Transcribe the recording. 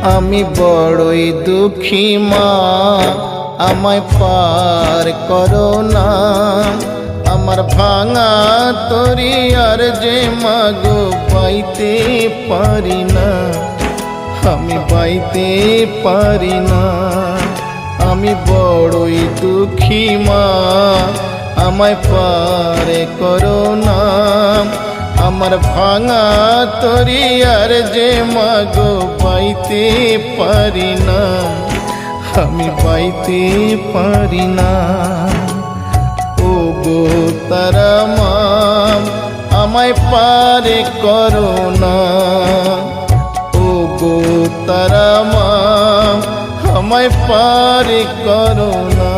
আমি বড়ই দুঃখী মা, আমায় পার করো না। আমার ভাঙা তরি আর যে মাগো পাইতে পারি না, আমি পাইতে পারি না। আমি বড়ই দুঃখী মা, আমায় পার করো না। আমার ভাঙা তরি আর যে মাগো পাইতে পারি না, আমি পাইতে পারি না। ও গো তারা মা, আমায় পার করো না। ও গো তারা মা, আমায় পার করো না।